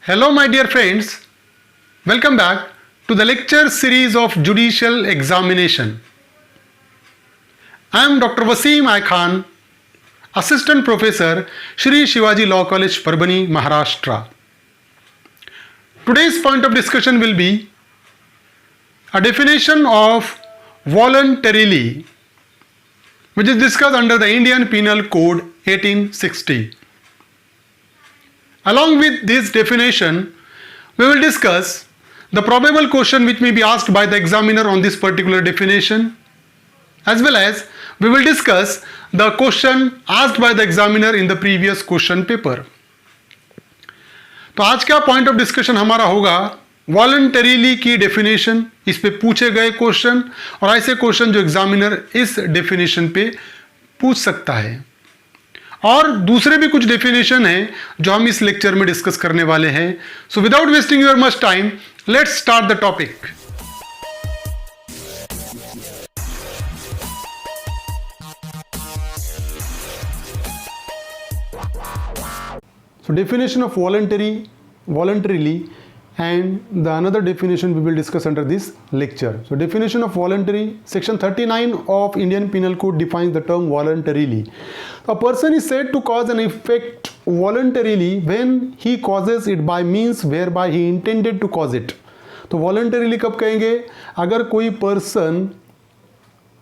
Hello, my dear friends. Welcome back to the lecture series of Judicial Examination. I am Dr. Waseem Khan, Assistant Professor, Shri Shivaji Law College, Parbhani, Maharashtra. Today's point of discussion will be a definition of voluntarily, which is discussed under the Indian Penal Code 1860. Along with this definition, we will discuss the probable question which may be asked by the examiner on this particular definition, as well as we will discuss the question asked by the examiner in the previous question paper. तो आज का point of discussion हमारा होगा voluntarily की definition, इस पे पूछे गए क्वेश्चन और ऐसे क्वेश्चन जो एग्जामिनर इस डेफिनेशन पे पूछ सकता है, और दूसरे भी कुछ डेफिनेशन हैं जो हम इस लेक्चर में डिस्कस करने वाले हैं. So without wasting your much time, let's start the topic. So definition of voluntarily, and the another definition we will discuss under this lecture. So definition of voluntary, section 39 of Indian Penal Code defines the term voluntarily. A person is said to cause an effect voluntarily when he causes it by means whereby he intended to cause it. तो voluntarily कब कहेंगे? अगर कोई person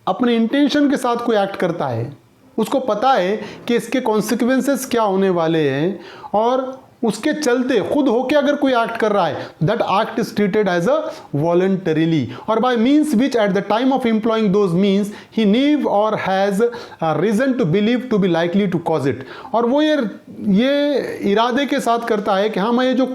अपने intention के साथ कोई act करता है, उसको पता है कि इसके कॉन्सिक्वेंसेस क्या होने वाले हैं, और उसके चलते खुद होके अगर कोई एक्ट कर रहा है, that act is treated as a voluntarily, और by means which at the time of employing those means he knew और has reason to believe to be likely to cause it. और वो ये इरादे के साथ करता है कि हाँ, मैं ये जो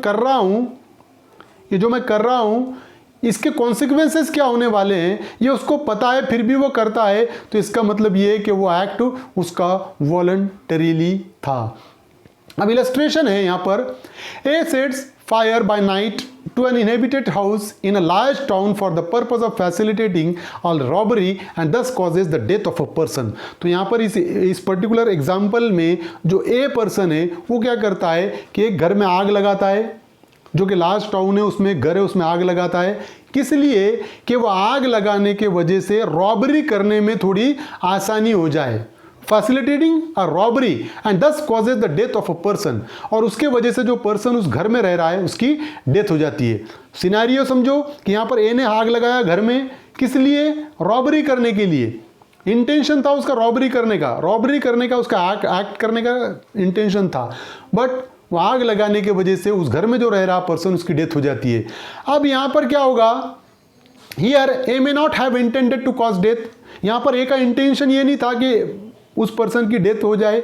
मैं कर रहा हूँ इसके कॉन्सिक्वेंसेस क्या होने वाले हैं, ये उसको पता है, फिर भी वो करता है. तो इसका मतलब ये है कि वो एक्ट उसका वॉलंटरीली था. अब इलस्ट्रेशन है यहाँ पर. A sets fire by night to an inhabited house in a large town for the purpose of facilitating all robbery and thus causes the death of a person. तो यहाँ पर इस पर्टिकुलर एग्जाम्पल में जो a person है वो क्या करता है कि एक घर में आग लगाता है, जो कि लार्ज टाउन है, उसमें घर है, उसमें आग लगाता है. किस लिए? कि वो आग लगाने के वजह से रॉबरी करने में थोड़ी आसानी हो जाए, facilitating a robbery and thus causes the death of a person, और उसके वजह से जो पर्सन उस घर में रह रहा है उसकी डेथ हो जाती है. सिनेरियो समझो कि यहाँ पर ए ने आग लगाया घर में, किस लिए? रॉबरी करने के लिए. इंटेंशन था उसका रॉबरी करने का उसका एक्ट करने का इंटेंशन था, बट वो आग लगाने के वजह से उस घर में जो रह रहा पर्सन उसकी डेथ हो जाती है. अब यहाँ पर क्या होगा? Here A may not have intended to cause death. यहाँ पर ए का इंटेंशन ये नहीं था कि उस पर्सन की डेथ हो जाए,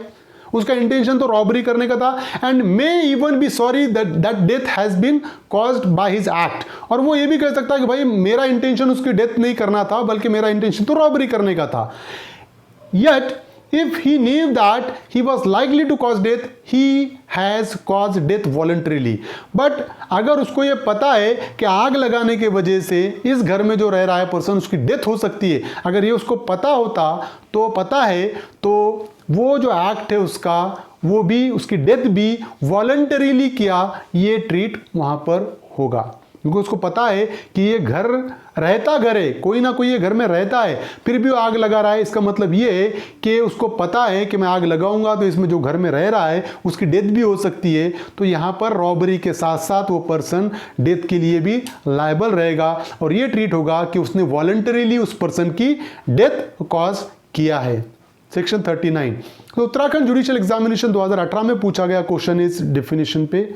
उसका इंटेंशन तो रॉबरी करने का था. And may even be sorry that death has been caused by his act. और वो ये भी कह सकता है कि भाई मेरा इंटेंशन उसकी डेथ नहीं करना था, बल्कि मेरा इंटेंशन तो रॉबरी करने का था. Yet if he knew that he was likely to cause death, he has caused death voluntarily. But अगर उसको ये पता है कि आग लगाने के वजह से इस घर में जो रह रहा है पर्सन उसकी डेथ हो सकती है, अगर ये उसको पता है तो वो जो एक्ट है उसका, वो भी उसकी डेथ भी वॉलंटरीली किया, ये ट्रीट वहाँ पर होगा. क्योंकि उसको पता है कि ये घर है, कोई ना कोई ये घर में रहता है, फिर भी वो आग लगा रहा है. इसका मतलब ये है कि उसको पता है कि मैं आग लगाऊंगा तो इसमें जो घर में रह रहा है उसकी डेथ भी हो सकती है. तो यहाँ पर रॉबरी के साथ साथ वो पर्सन डेथ के लिए भी लायबल रहेगा, और ये ट्रीट होगा कि उसने वॉलंटरीली उस पर्सन की डेथ कॉज किया है. सेक्शन 39. तो उत्तराखंड जुडिशियल एग्जामिनेशन 2018 में पूछा गया क्वेश्चन इस डेफिनेशन पे.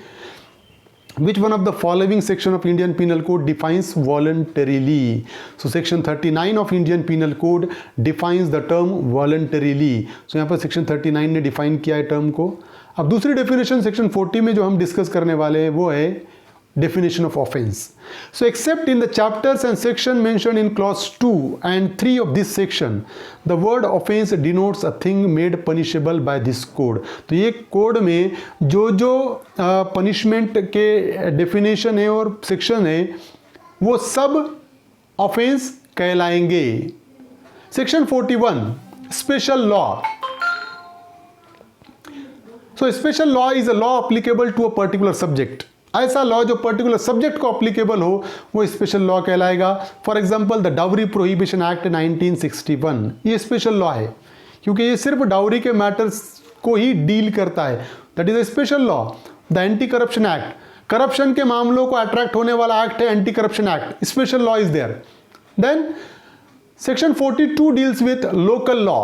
Which one of the following section of Indian Penal Code defines voluntarily? So section 39 of Indian Penal Code defines the term voluntarily. So यहाँ पर section 39 ने define किया है term को. अब दूसरी definition section 40 में जो हम discuss करने वाले हैं वो है definition of offense. So except in the chapters and section mentioned in clause 2 and 3 of this section, the word offense denotes a thing made punishable by this code. तो ये कोड में जो punishment के definition है और section है वो सब offense कहलाएंगे. Section 41 special law. So special law is a law applicable to a particular subject. ऐसा लॉ जो पर्टिकुलर सब्जेक्ट को अप्लीकेबल हो वो स्पेशल लॉ कहलाएगा। For example the dowry prohibition act 1961, ये स्पेशल लॉ है क्योंकि ये सिर्फ डाउरी के मैटर्स को ही डील करता है, that is a special law. The anti corruption act, corruption के मामलों को अट्रैक्ट होने वाला एक्ट है anti corruption act, special law is there. Then section 42 deals with local law.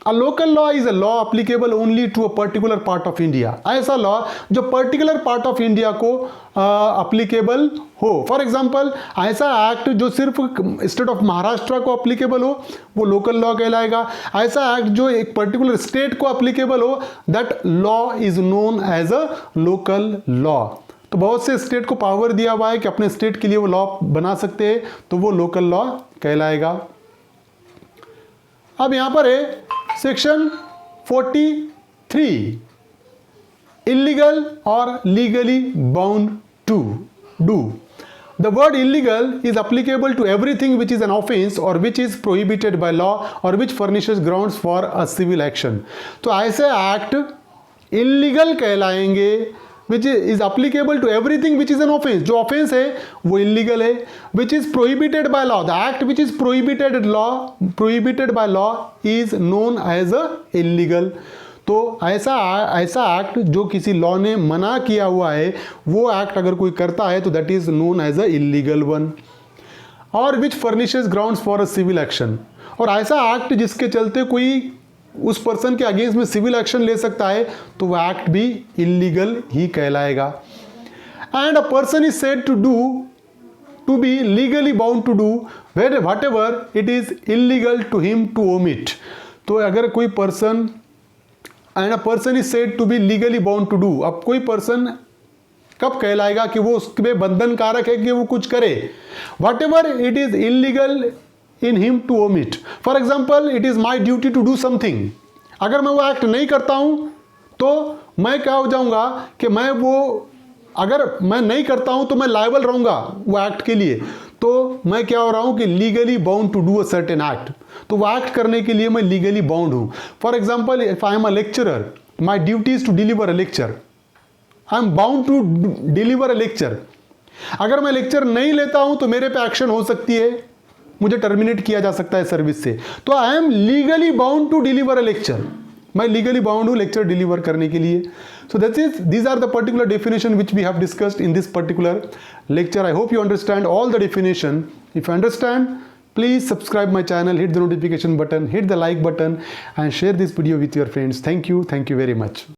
A local law is a law applicable only to a particular part of India. ऐसा law जो particular part of India को applicable हो। For example ऐसा act जो सिर्फ state of Maharashtra को applicable हो वो लोकल लॉ कहलाएगा। ऐसा एक्ट जो एक पर्टिकुलर स्टेट को अप्लीकेबल हो that law is known as a local law. तो बहुत से स्टेट को पावर दिया हुआ है कि अपने स्टेट के लिए वो लॉ बना सकते हैं, तो वो लोकल लॉ कहलाएगा। अब यहां पर है सेक्शन 43, इलीगल और legally bound to do. The word illegal is applicable to everything which is an offense or which is prohibited by law or which furnishes grounds for a civil action. तो ऐसे act illegal कहलाएंगे which is applicable to everything which is an offense, जो offense है वो illegal है। which is prohibited by law, the act which is prohibited by law is known as a illegal। तो ऐसा act जो किसी law ने मना किया हुआ है वो एक्ट अगर कोई करता है तो that is known as a illegal one. और which furnishes grounds for a civil action, और ऐसा एक्ट जिसके चलते कोई उस पर्सन के अगेंस्ट में सिविल एक्शन ले सकता है तो वह एक्ट भी इलीगल ही कहलाएगा। And a person is said to be legally bound to do whatever it is illegal to him to omit. तो अगर कोई person and a person is said to be legally bound to do, अब कोई person कब कहलाएगा कि वो उसके बंधन कारक है कि वो कुछ करे, what ever it is illegal in him to omit। For example, it is my duty to do something। अगर मैं वो एक्ट नहीं करता हूं तो मैं क्या हो जाऊंगा कि अगर मैं नहीं करता हूं तो मैं लायबल रहूंगा वो एक्ट के लिए। तो मैं क्या हो रहा हूं कि legally bound to do a certain act, तो वो एक्ट करने के लिए मैं लीगली बाउंड हूं। For example, if I am a lecturer, my duty is to deliver a lecture, I am bound to deliver a lecture. अगर मैं lecture नहीं लेता हूं तो मेरे पे एक्शन हो सकती है, मुझे टर्मिनेट किया जा सकता है सर्विस से। तो I am legally bound to deliver a lecture, मैं लीगली बाउंड हूं लेक्चर डिलीवर करने के लिए। सो these are the particular definition which we have discussed in this particular lecture. I hope you understand all the definition. If you understand, please subscribe my channel, hit the notification button, hit the like button and share this video with your friends. Thank you very much.